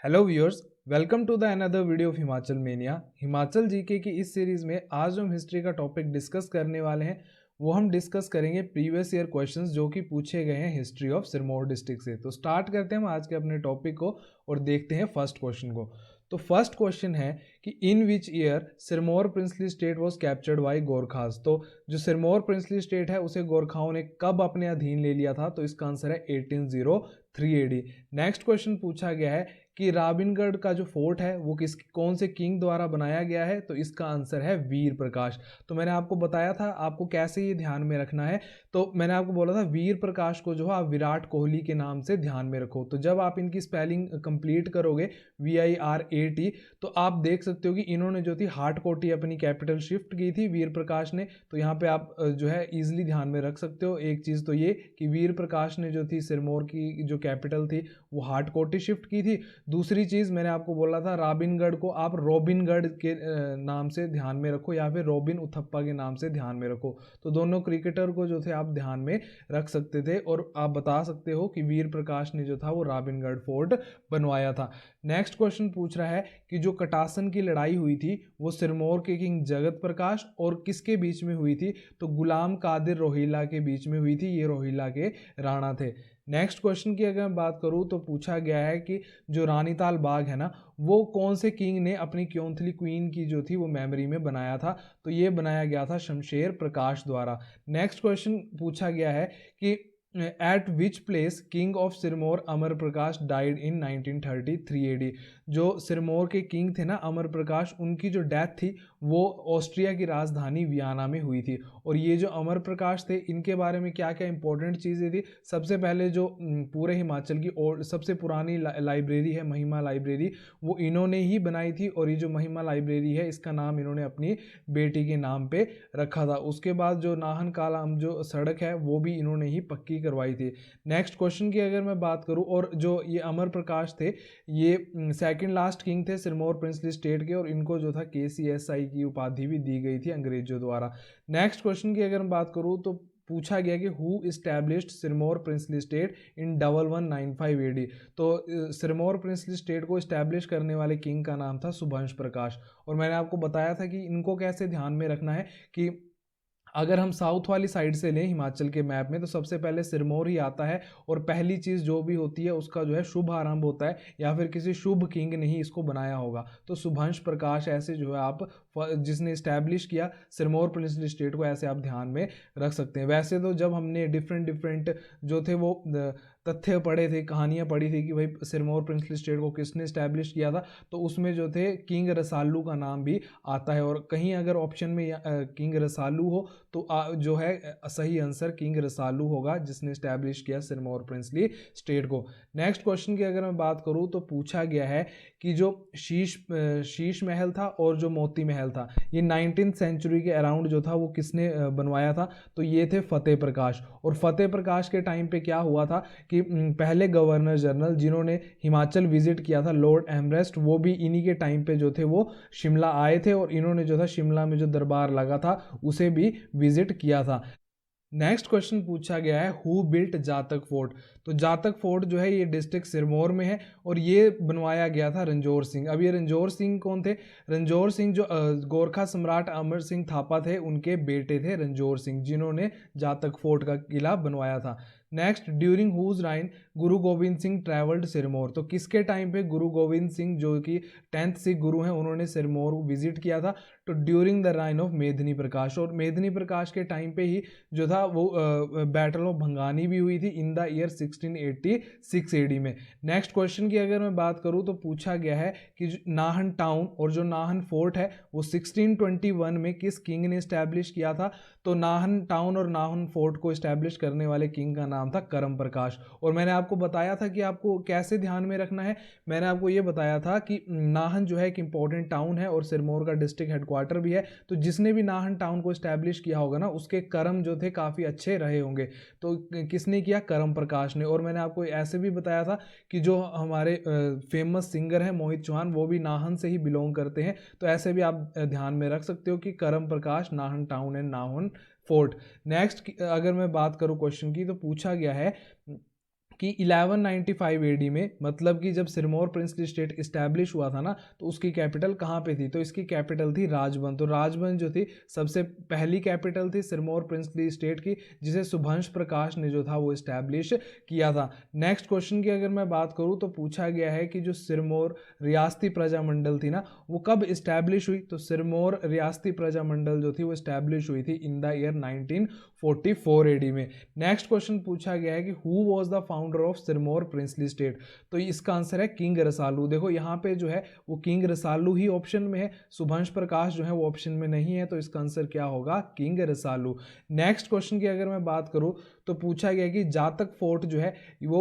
Hello viewers, welcome to the another video of Himachal mania. Himachal GK की इस series में आज जो हम हिस्ट्री का टॉपिक डिस्कस करने वाले हैं वो हम डिस्कस करेंगे प्रीवियस ईयर क्वेश्चंस जो कि पूछे गए हैं हिस्ट्री ऑफ सिरमौर डिस्ट्रिक्ट से। तो स्टार्ट करते हैं हम आज के अपने टॉपिक को और देखते हैं फर्स्ट क्वेश्चन को। तो फर्स्ट क्वेश्चन है कि in which year Sirmaur princely state was captured by Gorkhas. तो जो सिरमौर प्रिंसली स्टेट है उसे गोरखाओं ने कब अपने अधीन ले लिया था? तो इसका आंसर है 1803 एडी। नेक्स्ट क्वेश्चन पूछा गया है कि राबिनगढ़ का जो फोर्ट है वो कौन से किंग द्वारा बनाया गया है? तो इसका आंसर है वीर प्रकाश। तो मैंने आपको बताया था आपको कैसे ये ध्यान में रखना है। तो मैंने आपको बोला था वीर प्रकाश को जो है आप विराट कोहली के नाम से ध्यान में रखो। तो जब आप इनकी स्पेलिंग कंप्लीट करोगे VIRAT, तो आप देख सकते हो कि इन्होंने जो थी हाटकोटी अपनी कैपिटल शिफ्ट की थी वीर प्रकाश ने। तो यहाँ पे आप जो है इजिली ध्यान में रख सकते हो। एक चीज़ तो ये कि वीर प्रकाश ने जो थी सिरमौर की जो कैपिटल थी वो हाटकोटी शिफ्ट की थी। दूसरी चीज़ मैंने आपको बोला था राबिनगढ़ को आप रॉबिनगढ़ के नाम से ध्यान में रखो या फिर रॉबिन उथप्पा के नाम से ध्यान में रखो। तो दोनों क्रिकेटर को जो थे आप ध्यान में रख सकते थे और आप बता सकते हो कि वीर प्रकाश ने जो था वो राबिनगढ़ फोर्ट बनवाया था। नेक्स्ट क्वेश्चन पूछ रहा है कि जो कटासन की लड़ाई हुई थी वो सिरमौर के किंग जगत प्रकाश और किसके बीच में हुई थी? तो गुलाम कादिर रोहिल्ला के बीच में हुई थी। ये रोहिल्ला के राणा थे। नेक्स्ट क्वेश्चन की अगर मैं बात करूं तो पूछा गया है कि जो रानीताल बाग है ना वो कौन से किंग ने अपनी क्योंथली क्वीन की जो थी वो मेमोरी में बनाया था? तो ये बनाया गया था शमशेर प्रकाश द्वारा। नेक्स्ट क्वेश्चन पूछा गया है कि at which place king of Sirmaur Amar Prakash died in 1933 AD. जो सिरमौर के किंग थे ना अमर प्रकाश, उनकी जो डेथ थी वो ऑस्ट्रिया की राजधानी वियना में हुई थी। और ये जो अमर प्रकाश थे इनके बारे में क्या क्या इंपॉर्टेंट चीज़ें थी? सबसे पहले जो पूरे हिमाचल की और सबसे पुरानी लाइब्रेरी है महिमा लाइब्रेरी, वो इन्होंने ही बनाई थी। और ये जो महिमा लाइब्रेरी है इसका नाम इन्होंने अपनी बेटी के नाम पे रखा था। उसके बाद जो नाहन कालाम जो सड़क है वो भी इन्होंने ही पक्की करवाई थी। नेक्स्ट क्वेश्चन की अगर मैं बात करूं, और जो ये अमर प्रकाश थे ये सेकंड लास्ट किंग थे सिरमौर प्रिंसली स्टेट के और इनको जो था KCSI की उपाधि भी दी गई थी अंग्रेजों द्वारा। नेक्स्ट क्वेश्चन की अगर मैं बात करूं तो पूछा गया कि who established Sirmaur princely state in 1195 AD। तो सिरमौर प्रिंसली स्टेट को इस्टेब्लिश करने वाले किंग का नाम था सुभंश प्रकाश। और मैंने आपको बताया था कि इनको कैसे ध्यान में रखना है कि अगर हम साउथ वाली साइड से लें हिमाचल के मैप में तो सबसे पहले सिरमौर ही आता है और पहली चीज़ जो भी होती है उसका जो है शुभ आरंभ होता है या फिर किसी शुभ किंग ने ही इसको बनाया होगा। तो सुभंश प्रकाश ऐसे जो है आप जिसने इस्टेब्लिश किया सिरमौर प्रिंसली स्टेट को ऐसे आप ध्यान में रख सकते हैं। वैसे तो जब हमने डिफरेंट जो थे वो तथ्य पढ़े थे, कहानियाँ पढ़ी थी कि भाई सिरमौर प्रिंसली स्टेट को किसने इस्टेब्लिश किया था, तो उसमें जो थे किंग रसालू का नाम भी आता है। और कहीं अगर ऑप्शन में किंग रसालू हो तो जो है सही आंसर किंग रसालू होगा जिसने इस्टेब्लिश किया सिरमौर प्रिंसली स्टेट को। नेक्स्ट क्वेश्चन की अगर मैं बात करूं तो पूछा गया है कि जो शीश महल था और जो मोती महल था ये 19th सेंचुरी के अराउंड जो था वो किसने बनवाया था? तो ये थे फतेह प्रकाश। और फतेह प्रकाश के टाइम पे क्या हुआ था कि पहले गवर्नर जनरल जिन्होंने हिमाचल विजिट किया था लॉर्ड एमरेस्ट, वो भी इन्हीं के टाइम पे जो थे वो शिमला आए थे और इन्होंने जो था शिमला में जो दरबार लगा था उसे भी विजिट किया था। नेक्स्ट क्वेश्चन पूछा गया है हु बिल्ट जातक फोर्ट। तो जातक फोर्ट जो है ये डिस्ट्रिक्ट सिरमौर में है और ये बनवाया गया था रंजोर सिंह। अब ये रंजोर सिंह कौन थे? रंजोर सिंह जो गोरखा सम्राट अमर सिंह थापा थे उनके बेटे थे रंजोर सिंह जिन्होंने जातक फोर्ट का किला बनवाया था। नेक्स्ट, ड्यूरिंग हुज राइन गुरु गोविंद सिंह ट्रैवल्ड सिरमौर। तो किसके टाइम पे गुरु गोविंद सिंह जो कि 10th सिख गुरु हैं उन्होंने सिरमौर विजिट किया था? तो ड्यूरिंग द राइन ऑफ मेदिनी प्रकाश। और मेदिनी प्रकाश के टाइम पे ही जो था वो बैटल ऑफ भंगानी भी हुई थी इन द ईयर 1686 AD में। नेक्स्ट क्वेश्चन की अगर मैं बात करूं तो पूछा गया है कि नाहन टाउन और जो नाहन फोर्ट है वो 1621 में किस किंग ने इस्टेब्लिश किया था? तो नाहन टाउन और नाहन फोर्ट को इस्टेब्लिश करने वाले किंग का नाम था करम प्रकाश। और मैंने आपको बताया था कि आपको कैसे ध्यान में रखना है। मैंने आपको ये बताया था कि नाहन जो है एक इंपॉर्टेंट टाउन है और सिरमौर का डिस्ट्रिक्ट हेडक्वार्टर भी है। तो जिसने भी नाहन टाउन को इस्टेब्लिश किया होगा ना उसके कर्म जो थे काफ़ी अच्छे रहे होंगे। तो किसने किया? करम प्रकाश ने। और मैंने आपको ऐसे भी बताया था कि जो हमारे फेमस सिंगर हैं मोहित चौहान वो भी नाहन से ही बिलोंग करते हैं। तो ऐसे भी आप ध्यान में रख सकते हो कि Karam Prakash, Nahan town and Nahan fort. Next अगर मैं बात करूं क्वेश्चन की तो पूछा गया है कि 1195 एडी में, मतलब कि जब सिरमौर प्रिंसली स्टेट इस्टेब्लिश हुआ था ना, तो उसकी कैपिटल कहाँ पे थी? तो इसकी कैपिटल थी राजबंद। तो राजबंद जो थी सबसे पहली कैपिटल थी सिरमौर प्रिंसली स्टेट की, जिसे सुभंश प्रकाश ने जो था वो इस्टेब्लिश किया था। नेक्स्ट क्वेश्चन की अगर मैं बात करूँ तो पूछा गया है कि जो सिरमौर रियासती प्रजामंडल थी ना, वो कब इस्टेब्लिश हुई? तो सिरमौर रियासती प्रजामंडल जो थी वो इस्टेब्लिश हुई थी इन द ईयर 1944 एडी में। नेक्स्ट क्वेश्चन पूछा गया है कि who was the founder of Sirmaur princely state? तो इसका आंसर है किंग रसालू। देखो यहाँ पे जो है वो किंग रसालू ही ऑप्शन में है, सुभंश प्रकाश जो है वो ऑप्शन में नहीं है, तो इसका आंसर क्या होगा? किंग रसालू। नेक्स्ट क्वेश्चन की अगर मैं बात करूँ तो पूछा गया कि जातक फोर्ट जो है वो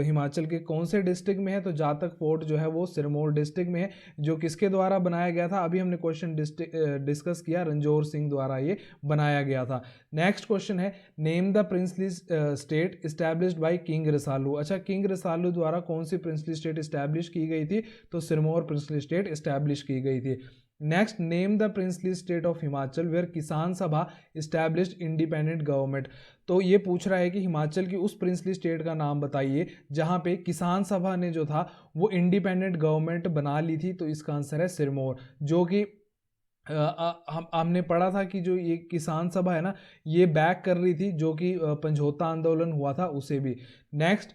हिमाचल के कौन से डिस्ट्रिक्ट में है? तो जातक फोर्ट जो है वो सिरमौर डिस्ट्रिक्ट में है, जो किसके द्वारा बनाया गया था? अभी हमने क्वेश्चन डिस्कस किया, रंजोर सिंह द्वारा ये बनाया गया था। नेक्स्ट क्वेश्चन है name the princely state established by king Rasalu. अच्छा, किंग रसालू द्वारा कौन सी प्रिंसली स्टेट इस्टेब्लिश की गई थी? तो सिरमौर प्रिंसली स्टेट इस्टेब्लिश की गई थी। Next, name the princely state of Himachal where Kisan Sabha established independent government. तो ये पूछ रहा है कि हिमाचल की उस प्रिंसली स्टेट का नाम बताइए जहां पे किसान सभा ने जो था वो इंडिपेंडेंट गवर्नमेंट बना ली थी। तो इसका आंसर है सिरमौर, जो कि हमने पढ़ा था कि जो ये किसान सभा है ना, ये बैक कर रही थी जो कि समझौता आंदोलन हुआ था उसे भी। नेक्स्ट,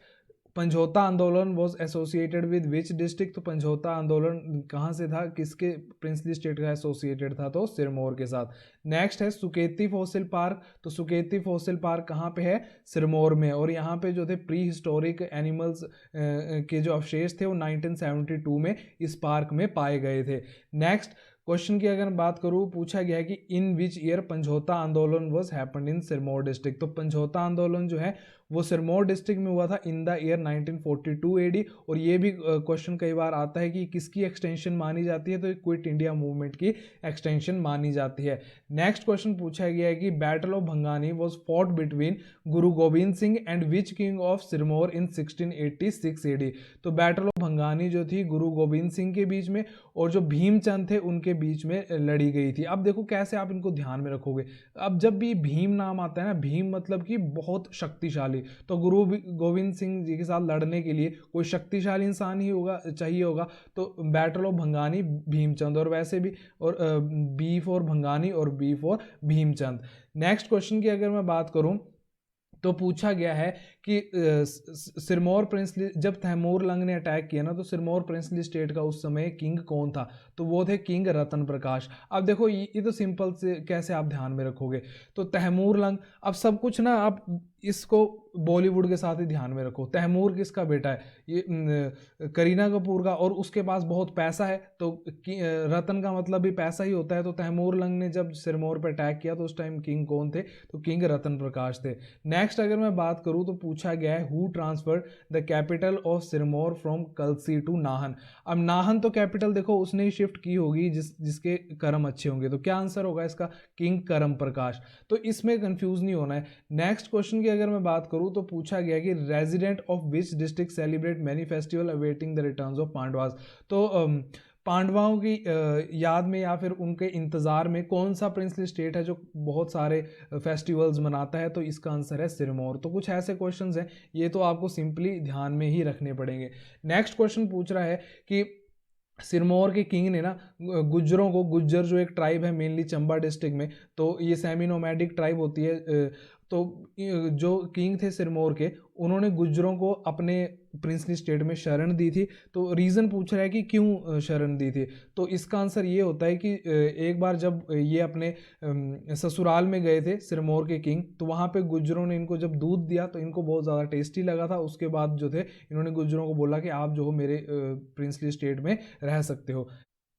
समझौता आंदोलन was associated with which district? तो समझौता आंदोलन कहाँ से था, किसके प्रिंसली स्टेट का एसोसिएटेड था? तो सिरमौर के साथ। नेक्स्ट है सुकेती फॉसिल पार्क। तो सुकेती फॉसिल पार्क कहाँ पे है? सिरमौर में। और यहाँ पे जो थे प्री हिस्टोरिक एनिमल्स के जो अवशेष थे वो 1972 में इस पार्क में पाए गए थे। नेक्स्ट क्वेश्चन की अगर बात करूँ, पूछा गया है कि इन विच ईयर समझौता आंदोलन was happened in Sirmaur district. तो समझौता आंदोलन जो है वो सिरमौर डिस्ट्रिक्ट में हुआ था इन द ईयर 1942 एडी। और ये भी क्वेश्चन कई बार आता है कि किसकी एक्सटेंशन मानी जाती है? तो क्विट इंडिया मूवमेंट की एक्सटेंशन मानी जाती है। नेक्स्ट क्वेश्चन पूछा गया है कि battle of Bhangani was fought between Guru Gobind Singh and which king of Sirmaur in 1686 AD. तो बैटल ऑफ भंगानी जो थी गुरु गोविंद सिंह के बीच में और जो भीमचंद थे उनके बीच में लड़ी गई थी। अब देखो कैसे आप इनको ध्यान में रखोगे। अब जब भी भीम नाम आता है ना, भीम मतलब कि बहुत शक्तिशाली, तो गुरु गोविंद सिंह जी के साथ लड़ने के लिए कोई शक्तिशाली इंसान ही होगा, चाहिए होगा। तो बैटल ऑफ भंगानी भीमचंद, और वैसे भी, और बी फॉर भंगानी और B for Bhimchand. Next question की अगर मैं बात करूं तो पूछा गया है कि सिरमौर प्रिंसली, जब तैमूर लंग ने अटैक किया ना, तो सिरमौर प्रिंसली स्टेट का उस समय किंग कौन था? तो वो थे किंग रतन प्रकाश। अब देखो ये तो सिंपल से कैसे आप ध्यान में रखोगे। तो तैमूर लंग, अब सब कुछ ना आप इसको बॉलीवुड के साथ ही ध्यान में रखो। तैमूर किसका बेटा है? ये करीना कपूर का, और उसके पास बहुत पैसा है, तो रतन का मतलब भी पैसा ही होता है। तो तैमूर लंग ने जब सिरमौर पर अटैक किया तो उस टाइम किंग कौन थे? तो किंग रतन प्रकाश थे। नेक्स्ट अगर मैं बात करूं तो पूछा गया है who transferred the capital of Sirmaur from Kalsi to Nahan. अब नाहन तो कैपिटल देखो उसने ही शिफ्ट की होगी जिसके कर्म अच्छे होंगे। तो क्या आंसर होगा इसका? किंग करम प्रकाश। तो इसमें कंफ्यूज नहीं होना है। नेक्स्ट क्वेश्चन की अगर मैं बात करूं तो पूछा गया कि resident of which district celebrate many festival awaiting the returns of Pandavas. तो पांडवाओं की याद में या फिर उनके इंतजार में कौन सा प्रिंसली स्टेट है जो बहुत सारे फेस्टिवल्स मनाता है? तो इसका आंसर है सिरमौर। तो कुछ ऐसे क्वेश्चंस हैं, ये तो आपको सिंपली ध्यान में ही रखने पड़ेंगे। नेक्स्ट क्वेश्चन पूछ रहा है कि सिरमौर के किंग ने ना गुज्जरों को, गुज्जर जो एक ट्राइब है मेनली चंबा डिस्ट्रिक्ट में, तो ये सेमी नोमैडिक ट्राइब होती है। तो जो किंग थे सिरमौर के, उन्होंने गुज्जरों को अपने प्रिंसली स्टेट में शरण दी थी। तो रीज़न पूछ रहा है कि क्यों शरण दी थी? तो इसका आंसर ये होता है कि एक बार जब ये अपने ससुराल में गए थे सिरमौर के किंग, तो वहाँ पे गुज्जरों ने इनको जब दूध दिया तो इनको बहुत ज़्यादा टेस्टी लगा था। उसके बाद जो थे इन्होंने गुज्जरों को बोला कि आप जो हो मेरे प्रिंसली स्टेट में रह सकते हो।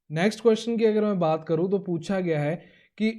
नेक्स्ट क्वेश्चन की अगर मैं बात करूँ तो पूछा गया है कि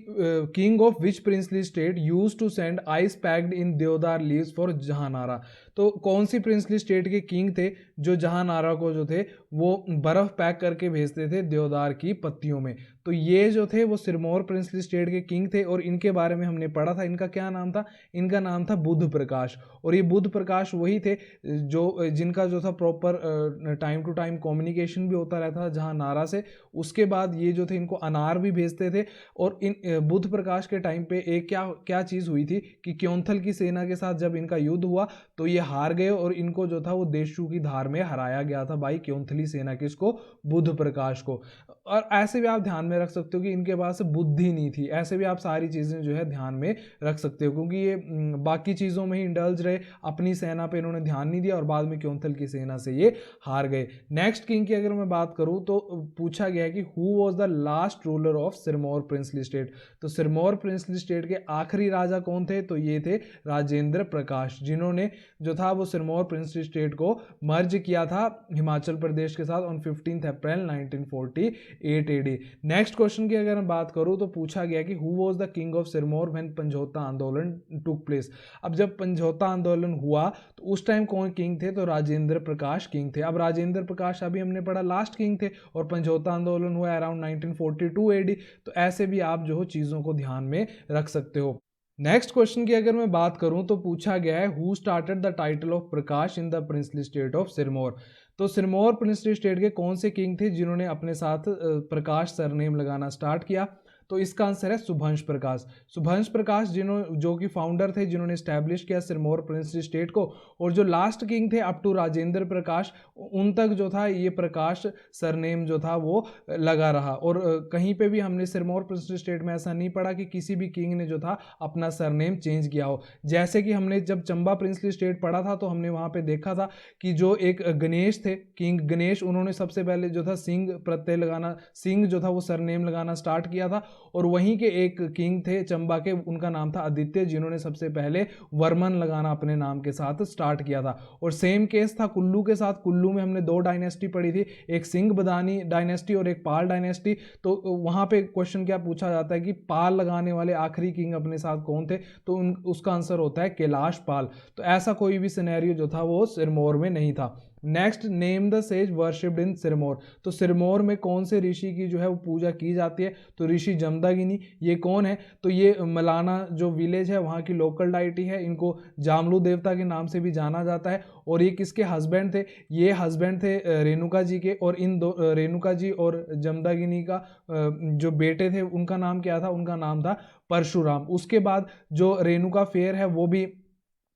king of which princely state use to send ice packed in deodar leaves for Jahanara. तो कौन सी प्रिंसली स्टेट के किंग थे जो जहानारा को जो थे वो बर्फ पैक करके भेजते थे देवदार की पत्तियों में। तो ये जो थे वो सिरमौर प्रिंसली स्टेट के किंग थे और इनके बारे में हमने पढ़ा था। इनका क्या नाम था? इनका नाम था बुध प्रकाश। और ये बुध प्रकाश वही थे जो जिनका जो था proper time to time communication भी होता रहता था जहानारा से। उसके बाद ये जो थे इनको अनार भी भेजते थे। और इन बुध प्रकाश के टाइम पे एक क्या क्या चीज़ हुई थी कि क्योंथल की सेना के साथ जब इनका युद्ध हुआ तो ये हार गए और इनको जो था वो देशू की धार में हराया गया था बाई क्योंथली सेना, किसको? बुध प्रकाश को। और ऐसे भी आप ध्यान में रख सकते हो कि इनके पास बुद्धि नहीं थी। ऐसे भी आप सारी चीज़ें जो है ध्यान में रख सकते हो, क्योंकि ये बाकी चीज़ों में ही इंडल्ज रहे, अपनी सेना पे इन्होंने ध्यान नहीं दिया और बाद में क्योंथल की सेना से ये हार गए। नेक्स्ट किंग की अगर मैं बात करूं तो पूछा गया कि who was the last ruler of Sirmaur princely state. तो सिरमौर प्रिंसली स्टेट के आखिरी राजा कौन थे? तो ये थे राजेंद्र प्रकाश, जिन्होंने जो था वो सिरमौर प्रिंसली स्टेट को मर्ज किया था हिमाचल प्रदेश के साथ on 15 April 1948 AD. Next question की अगर मैं बात करूं तो पूछा गया कि who was the king of Sirmaur when Panjota Andolan took place. अब जब पंजोता आंदोलन हुआ तो उस टाइम कौन किंग थे? तो राजेंद्र प्रकाश किंग थे। अब राजेंद्र प्रकाश अभी हमने पढ़ा लास्ट किंग थे और पंजोता आंदोलन हुआ अराउंड 1942 एडी। तो ऐसे भी आप जो चीज़ों को ध्यान में रख सकते हो। नेक्स्ट क्वेश्चन की अगर मैं बात करूं तो पूछा गया है who started the title of Prakash in the princely state of Sirmaur. तो सिरमौर प्रिंसली स्टेट के कौन से किंग थे जिन्होंने अपने साथ प्रकाश सरनेम लगाना स्टार्ट किया? तो इसका आंसर है सुभंश प्रकाश। सुभंश प्रकाश जो कि फाउंडर थे, जिन्होंने स्टैब्लिश किया सिरमौर प्रिंसली स्टेट को। और जो लास्ट किंग थे अप टू राजेंद्र प्रकाश, उन तक जो था ये प्रकाश सरनेम जो था वो लगा रहा। और कहीं पे भी हमने सिरमौर प्रिंसली स्टेट में ऐसा नहीं पढ़ा कि किसी भी किंग ने जो था अपना सरनेम चेंज किया हो। जैसे कि हमने जब चंबा प्रिंसली स्टेट पढ़ा था तो हमने वहाँ पे देखा था कि जो एक गणेश थे, किंग गणेश, उन्होंने सबसे पहले जो था सिंह प्रत्यय लगाना, सिंह जो था वो सरनेम लगाना स्टार्ट किया था। और वहीं के एक किंग थे चंबा के, उनका नाम था आदित्य, जिन्होंने सबसे पहले वर्मन लगाना अपने नाम के साथ स्टार्ट किया था। और सेम केस था कुल्लू के साथ। कुल्लू में हमने दो डायनेस्टी पढ़ी थी, एक सिंह बदानी डायनेस्टी और एक पाल डायनेस्टी। तो वहां पे क्वेश्चन क्या पूछा जाता है कि पाल लगाने वाले आखिरी किंग अपने साथ कौन थे? तो उसका आंसर होता है कैलाश पाल। तो ऐसा कोई भी सिनेरियो जो था वो सिरमौर में नहीं था। Next, name the sage worshipped in Sirmaur. तो सिरमौर में कौन से ऋषि की जो है वो पूजा की जाती है? तो ऋषि जमदागिनी। ये कौन है? तो ये मलाना जो विलेज है वहाँ की लोकल डाइटी है। इनको जामलू देवता के नाम से भी जाना जाता है। और ये किसके हस्बैंड थे? ये हस्बैंड थे रेणुका जी के। और इन दो, रेणुका जी और जमदागिनी का जो बेटे थे उनका नाम क्या था? उनका नाम था परशुराम। उसके बाद जो रेणुका फेयर है वो भी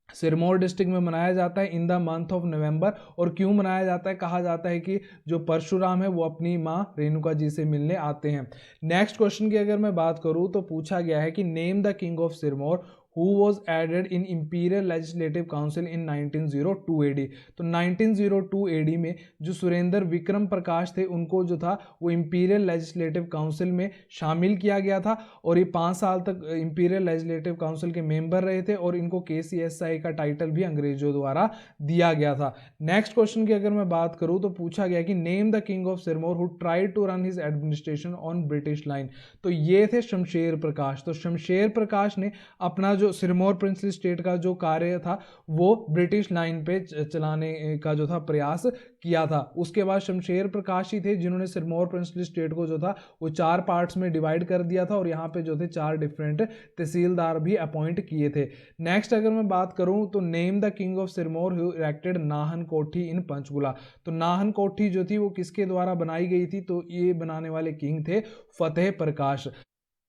सिरमौर डिस्ट्रिक्ट में मनाया जाता है in the month of November. और क्यों मनाया जाता है? कहा जाता है कि जो परशुराम है वो अपनी माँ रेणुका जी से मिलने आते हैं। नेक्स्ट क्वेश्चन की अगर मैं बात करूं तो पूछा गया है कि name the king of Sirmaur who was added in Imperial Legislative Council in 1902 AD। तो 1902 AD में जो सुरेंद्र विक्रम प्रकाश थे उनको जो था वो इंपीरियल लेजिस्लेटिव काउंसिल में शामिल किया गया था। और ये 5 साल तक इंपीरियल लेजिस्लेटिव काउंसिल के मेंबर रहे थे और इनको KCSI का टाइटल भी अंग्रेजों द्वारा दिया गया था। नेक्स्ट क्वेश्चन की अगर मैं बात करूं तो पूछा गया कि name the king of Sirmaur who tried to run his administration on British line. तो ये थे शमशेर प्रकाश। तो शमशेर प्रकाश ने अपना जो सिरमौर प्रिंसली स्टेट का जो कार्य था वो ब्रिटिश लाइन पे चलाने का जो था प्रयास किया था। उसके बाद शमशेर प्रकाश ही थे जिन्होंने सिरमौर प्रिंसली स्टेट को जो था वो 4 पार्ट्स में डिवाइड कर दिया था। और यहाँ पे जो थे 4 डिफरेंट तहसीलदार भी अपॉइंट किए थे। नेक्स्ट अगर मैं बात करूं तो name the king of Sirmaur who erected Nahan कोठी इन पंचकुला। तो नाहन कोठी जो थी वो किसके द्वारा बनाई गई थी? तो ये बनाने वाले किंग थे फतेह प्रकाश।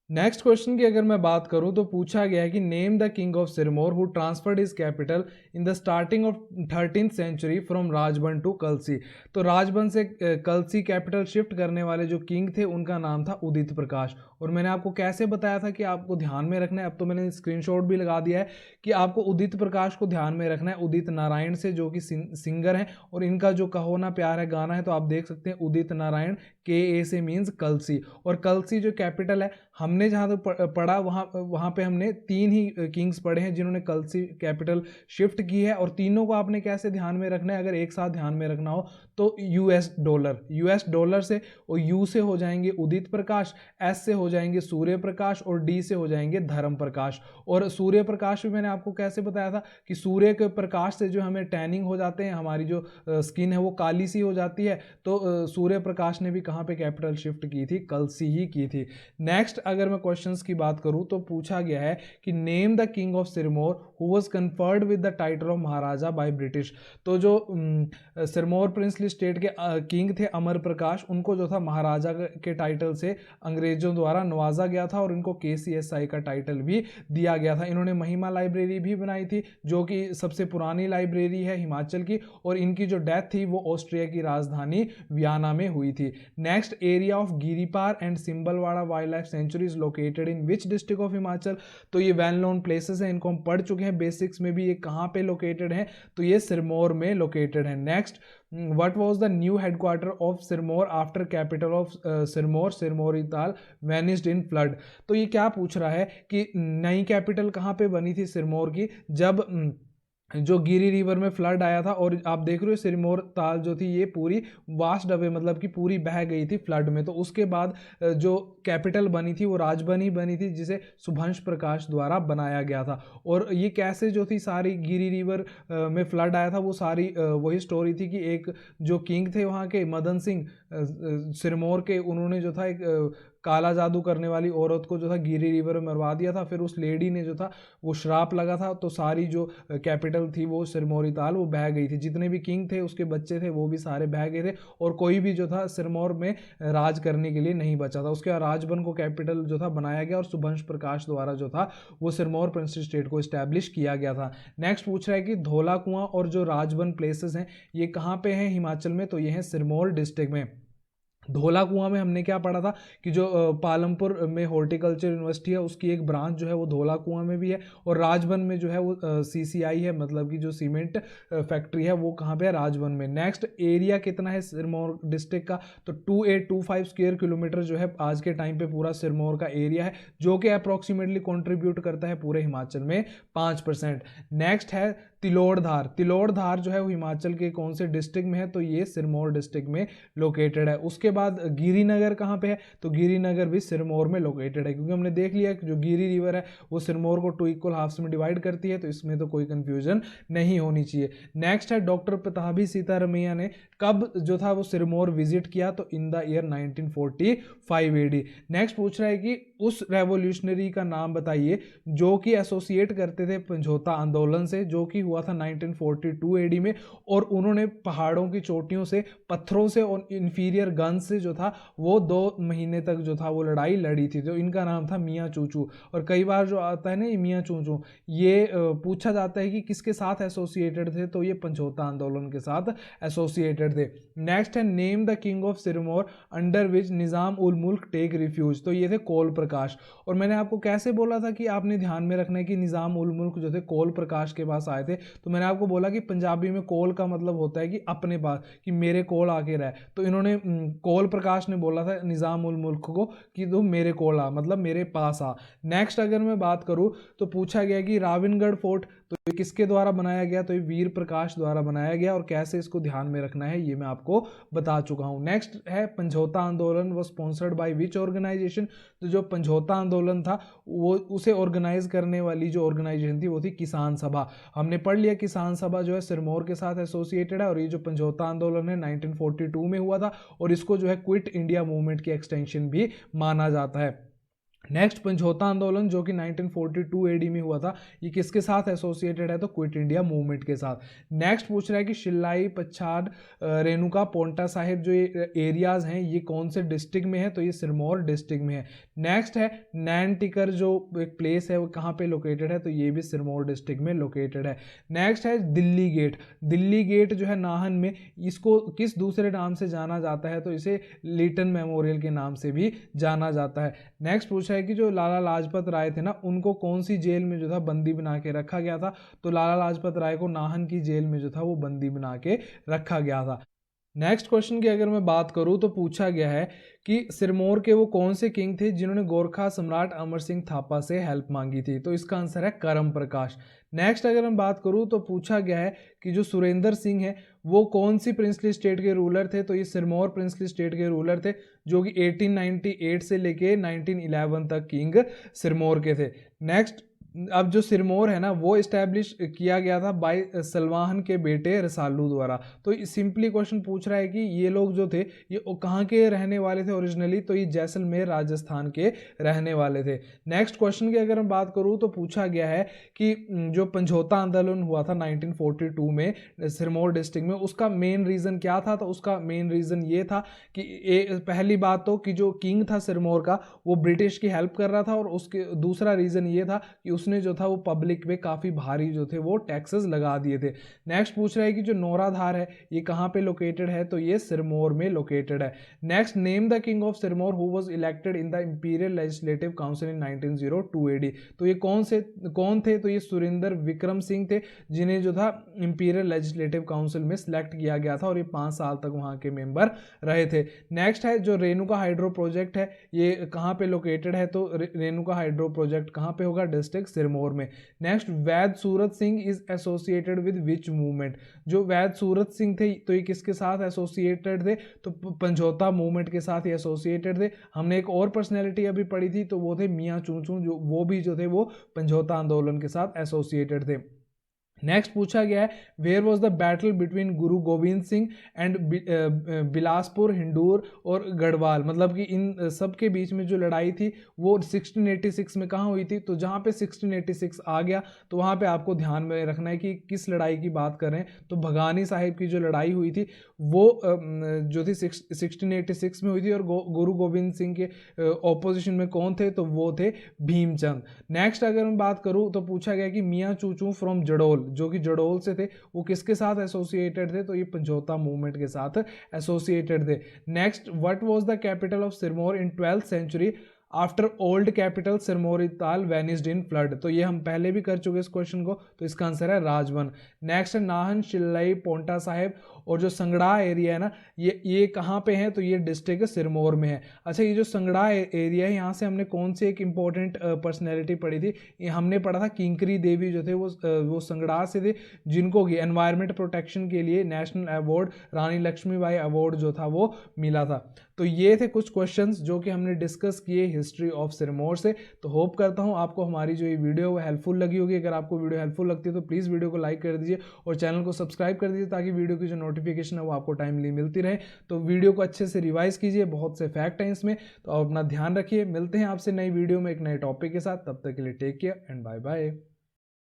नेक्स्ट क्वेश्चन की अगर मैं बात करूं तो पूछा गया है कि name the king of Sirmaur who transferred his capital in the starting of 13th century from Rajban to Kalsi. तो राजबन से कलसी कैपिटल शिफ्ट करने वाले जो किंग थे उनका नाम था उदित प्रकाश। और मैंने आपको कैसे बताया था कि आपको ध्यान में रखना है, अब तो मैंने स्क्रीनशॉट भी लगा दिया है कि आपको उदित प्रकाश को ध्यान में रखना है। उदित नारायण से, जो कि सिंगर हैं और इनका जो कहो ना प्यार है गाना है, तो आप देख सकते हैं उदित नारायण, KA से मीन्स कलसी। और कलसी जो कैपिटल है, हमने जहाँ तक पढ़ा वहाँ पे हमने 3 ही किंग्स पढ़े हैं जिन्होंने कलसी कैपिटल शिफ्ट की है। और तीनों को आपने कैसे ध्यान में रखना है? अगर एक साथ ध्यान में रखना हो तो US डॉलर से, और U से हो जाएंगे उदित प्रकाश, S से हो हो जाएंगे सूर्य प्रकाश और डी से हो जाएंगे धर्म प्रकाश। और सूर्य प्रकाश भी मैंने आपको कैसे बताया था कि सूर्य के प्रकाश से जो हमें टैनिंग हो जाते हैं, हमारी जो स्किन है वो काली सी हो जाती है। तो सूर्य प्रकाश ने भी कहाँ पे कैपिटल शिफ्ट की थी, कलसी ही की थी। नेक्स्ट अगर मैं क्वेश्चंस की बात करूं तो पूछा गया है कि name the king of Sirmaur who was conferred with the title of Maharaja by British. तो जो सिरमौर प्रिंसली स्टेट के किंग थे अमर प्रकाश, उनको जो था महाराजा के टाइटल से अंग्रेजों द्वारा नवाजा गया था और इनको KCSI का टाइटल भी दिया गया था। इन्होंने महिमा लाइब्रेरी भी बनाई थी जो कि सबसे पुरानी लाइब्रेरी है हिमाचल की, और इनकी जो डेथ थी वो ऑस्ट्रिया की राजधानी वियना में हुई थी। Next, area of Giripar and Simbalbara wild life sanctuary is located in which district of Himachal. तो ये वेल नोन प्लेसेस हैं, इनको हम पढ़ चुके हैं बेसिक्स में भी। ये कहाँ पे लोकेटेड है, तो ये सिरमौर में लोकेटेड है। Next, what was the new headquarter of Sirmaur after capital of Sirmaur, Sirmauri ताल vanished in flood। तो ये क्या पूछ रहा है कि नई कैपिटल कहाँ पे बनी थी सिरमौर की, जब जो गिरी रिवर में फ्लड आया था। और आप देख रहे हो सिरमौर ताल जो थी ये पूरी वास्ट अवे, मतलब कि पूरी बह गई थी फ्लड में। तो उसके बाद जो कैपिटल बनी थी वो राजबनी बनी थी, जिसे सुभंश प्रकाश द्वारा बनाया गया था। और ये कैसे जो थी सारी गिरी रिवर में फ्लड आया था, वो सारी वही स्टोरी थी कि एक जो किंग थे वहाँ के मदन सिंह सिरमौर के, उन्होंने जो था एक काला जादू करने वाली औरत को जो था गिरी रिवर में मरवा दिया था। फिर उस लेडी ने जो था वो श्राप लगा था, तो सारी जो कैपिटल थी वो सिरमौरी ताल वो बह गई थी। जितने भी किंग थे उसके बच्चे थे वो भी सारे बह गए थे, और कोई भी जो था सिरमौर में राज करने के लिए नहीं बचा था। उसके बाद राजबन को कैपिटल जो था बनाया गया और सुभंश प्रकाश द्वारा जो था वो सिरमौर प्रिंसली स्टेट को इस्टेब्लिश किया गया था। नेक्स्ट पूछ रहा है कि धौला कुआं और जो राजबन प्लेसेस हैं ये कहाँ पे हैं हिमाचल में, तो ये हैं सिरमौर डिस्ट्रिक्ट में। धौला कुआं में हमने क्या पढ़ा था कि जो पालमपुर में हॉर्टिकल्चर यूनिवर्सिटी है उसकी एक ब्रांच जो है वो धौला कुआं में भी है, और राजबन में जो है वो CCI है, मतलब कि जो सीमेंट फैक्ट्री है वो कहाँ पे है, राजबन में। नेक्स्ट, एरिया कितना है सिरमौर डिस्ट्रिक्ट का, तो 2825 स्क्वायर किलोमीटर जो है आज के टाइम पे पूरा सिरमौर का एरिया है, जो कि अप्रॉक्सीमेटली कॉन्ट्रीब्यूट करता है पूरे हिमाचल में 5%। नेक्स्ट है तिलोड़धार। तिलोड़धार जो है वो हिमाचल के कौन से डिस्ट्रिक्ट में है, तो ये सिरमौर डिस्ट्रिक्ट में लोकेटेड है। उसके बाद गिरीनगर कहाँ पे है, तो गिरीनगर भी सिरमौर में लोकेटेड है, क्योंकि हमने देख लिया कि जो गिरी रिवर है वो सिरमौर को 2 इक्वल हाफ्स में डिवाइड करती है, तो इसमें तो कोई कंफ्यूजन नहीं होनी चाहिए। नेक्स्ट है डॉक्टर पताभी सीतारमैया ने कब जो था वो सिरमौर विजिट किया, तो in the year 1945 AD। Next पूछ रहा है कि उस रेवोल्यूशनरी का नाम बताइए जो कि एसोसिएट करते थे समझौता आंदोलन से, जो कि हुआ था 1942 AD में, और उन्होंने पहाड़ों की चोटियों से पत्थरों से और इंफीरियर गन से जो था वो 2 महीने तक जो था वो लड़ाई लड़ी थी। तो इनका नाम था मियाँ चूचू। और कई बार जो आता है ना ये मियाँ चूचू, ये पूछा जाता है कि किसके साथ एसोसिएटेड थे, तो ये समझौता आंदोलन के साथ एसोसिएटेड थे। नेक्स्ट है name the king of Sirmaur under which Nizam ul Mulk take refuse. तो ये थे कोल प्रकाश। और मैंने आपको कैसे बोला था कि आपने ध्यान में रखना है कि निजाम उल मुल्क जो थे कोल प्रकाश के पास आए थे। तो मैंने आपको बोला कि पंजाबी में कोल का मतलब होता है कि अपने पास, कि मेरे कोल आके रहे। तो इन्होंने कोल प्रकाश ने बोला था निजाम उल मुल्क को कि तुम मेरे कोल आ, मतलब मेरे पास आ। नेक्स्ट अगर मैं बात करूं तो पूछा गया कि रावणगढ़ फोर्ट तो ये किसके द्वारा बनाया गया, तो ये वीर प्रकाश द्वारा बनाया गया, और कैसे इसको ध्यान में रखना है ये मैं आपको बता चुका हूं। नेक्स्ट है समझौता आंदोलन वो स्पॉन्सर्ड बाय विच ऑर्गेनाइजेशन। तो जो समझौता आंदोलन था वो उसे ऑर्गेनाइज करने वाली जो ऑर्गेनाइजेशन थी वो थी किसान सभा। हमने पढ़ लिया किसान सभा जो है सिरमौर के साथ एसोसिएटेड है, और ये जो समझौता आंदोलन है 1942 में हुआ था, और इसको जो है क्विट इंडिया मूवमेंट की एक्सटेंशन भी माना जाता है। नेक्स्ट समझौता आंदोलन जो कि 1942 AD में हुआ था, ये किसके साथ एसोसिएटेड है, तो क्विट इंडिया मूवमेंट के साथ। नेक्स्ट पूछ रहा है कि शिलाई, पच्छाड़, रेणुका, पोंटा साहिब जो ये एरियाज हैं ये कौन से डिस्ट्रिक्ट में है, तो ये सिरमौर डिस्ट्रिक्ट में है। नेक्स्ट है नैन टिकर जो एक प्लेस है वो कहाँ पे लोकेटेड है, तो ये भी सिरमौर डिस्ट्रिक्ट में लोकेटेड है। नेक्स्ट है दिल्ली गेट। दिल्ली गेट जो है नाहन में, इसको किस दूसरे नाम से जाना जाता है, तो इसे लीटन मेमोरियल के नाम से भी जाना जाता है। नेक्स्ट पूछा है कि जो लाला लाजपत राय थे ना उनको कौन सी जेल में जो था बंदी बना के रखा गया था, तो लाला लाजपत राय को नाहन की जेल में जो था वो बंदी बना के रखा गया था। नेक्स्ट क्वेश्चन की अगर मैं बात करूं तो पूछा गया है कि सिरमौर के वो कौन से किंग थे जिन्होंने गोरखा सम्राट अमर सिंह थापा से हेल्प मांगी थी, तो इसका आंसर है करम प्रकाश। नेक्स्ट अगर मैं बात करूं तो पूछा गया है कि जो सुरेंद्र सिंह है वो कौन सी प्रिंसली स्टेट के रूलर थे? तो ये सिरमौर प्रिंसली स्टेट के रूलर थे, जो कि 1898 से लेके 1911 तक किंग सिरमौर के थे। नेक्स्ट, अब जो सिरमौर है ना वो इस्टेब्लिश किया गया था बाय सलवाहन के बेटे रसालू द्वारा। तो सिंपली क्वेश्चन पूछ रहा है कि ये लोग जो थे ये कहाँ के रहने वाले थे ओरिजिनली? तो ये जैसलमेर राजस्थान के रहने वाले थे। नेक्स्ट क्वेश्चन की अगर मैं बात करूँ तो पूछा गया है कि जो समझौता आंदोलन हुआ था 1942 में सिरमौर डिस्ट्रिक्ट में, उसका मेन रीज़न क्या था? तो उसका मेन रीज़न ये था कि पहली बात तो कि जो किंग था सिरमौर का वो ब्रिटिश की हेल्प कर रहा था, और उसके दूसरा रीज़न ये था कि उसने जो था वो पब्लिक पे काफ़ी भारी जो थे वो टैक्सेस लगा दिए थे। नेक्स्ट पूछ रहा है कि जो नौराधार है ये कहाँ पे लोकेटेड है? तो ये सिरमौर में लोकेटेड है। Next, name the king of Sirmaur who was elected in the imperial legislative council in 1902 AD. तो ये कौन थे? तो ये सुरेंद्र विक्रम सिंह थे, जिन्हें जो था इंपीरियल लेजिस्लेटिव काउंसिल में सिलेक्ट किया गया था, और ये 5 साल तक वहाँ के मेंबर रहे थे। नेक्स्ट है जो रेणुका हाइड्रो प्रोजेक्ट है ये कहाँ पे लोकेटेड है? तो रेणुका हाइड्रो प्रोजेक्ट कहाँ पे होगा? डिस्ट्रिक्ट सिरमौर में। Next, Vaid Surat Singh is associated with which movement? जो वैद सूरत सिंह थे तो ये किसके साथ एसोसिएटेड थे? तो समझौता मूवमेंट के साथ ये एसोसिएटेड थे। हमने एक और पर्सनैलिटी अभी पढ़ी थी, तो वो थे मियाँ चूचू, जो वो भी जो थे वो समझौता आंदोलन के साथ एसोसिएटेड थे। नेक्स्ट पूछा गया है where was the battle between Guru Gobind Singh and Bilaspur, Hindur और गढ़वाल, मतलब कि इन सब के बीच में जो लड़ाई थी वो 1686 में कहाँ हुई थी? तो जहाँ पे 1686 आ गया तो वहाँ पे आपको ध्यान में रखना है कि किस लड़ाई की बात कर रहे हैं। तो भगानी साहिब की जो लड़ाई हुई थी वो जो थी 1686 में हुई थी, और गुरु गोविंद सिंह के ऑपोजिशन में कौन थे? तो वो थे भीमचंद। नेक्स्ट अगर मैं बात करूँ तो पूछा गया कि मियाँ चूचू फ्रॉम जडोल, जो कि जडोल से थे, वो किसके साथ एसोसिएटेड थे? तो ये समझौता मूवमेंट के साथ एसोसिएटेड थे। Next, what was the capital of Sirmaur in 12th century after old capital Sirmauri Tal vanished in flood? तो ये हम पहले भी कर चुके इस क्वेश्चन को, तो इसका आंसर है राजवन। नेक्स्ट है नाहन, शिल्लई, पोंटा साहिब और जो संगड़ा एरिया है ना ये कहाँ पे है? तो ये डिस्ट्रिक्ट सिरमौर में है। अच्छा, ये जो संगड़ा एरिया है यहाँ से हमने कौन सी एक इंपॉर्टेंट पर्सनैलिटी पढ़ी थी? ये हमने पढ़ा था किंकरी देवी जो थे वो संगड़ा से थे, जिनको कि एनवायरमेंट प्रोटेक्शन के लिए नेशनल अवार्ड रानी लक्ष्मीबाई अवार्ड जो था वो मिला था। तो ये थे कुछ क्वेश्चंस जो कि हमने डिस्कस किए हिस्ट्री ऑफ सिरमौर से। तो होप करता हूँ आपको हमारी जो ये वीडियो वो हेल्पफुल लगी होगी। अगर आपको वीडियो हेल्पफुल लगती है तो प्लीज़ वीडियो को लाइक कर दीजिए और चैनल को सब्सक्राइब कर दीजिए, ताकि वीडियो की जो नोटिफिकेशन है वो आपको टाइमली मिलती रहे। तो वीडियो को अच्छे से रिवाइज कीजिए, बहुत से फैक्ट हैं इसमें, तो आप अपना ध्यान रखिए। मिलते हैं आपसे नई वीडियो में एक नए टॉपिक के साथ, तब तक के लिए take care and bye bye.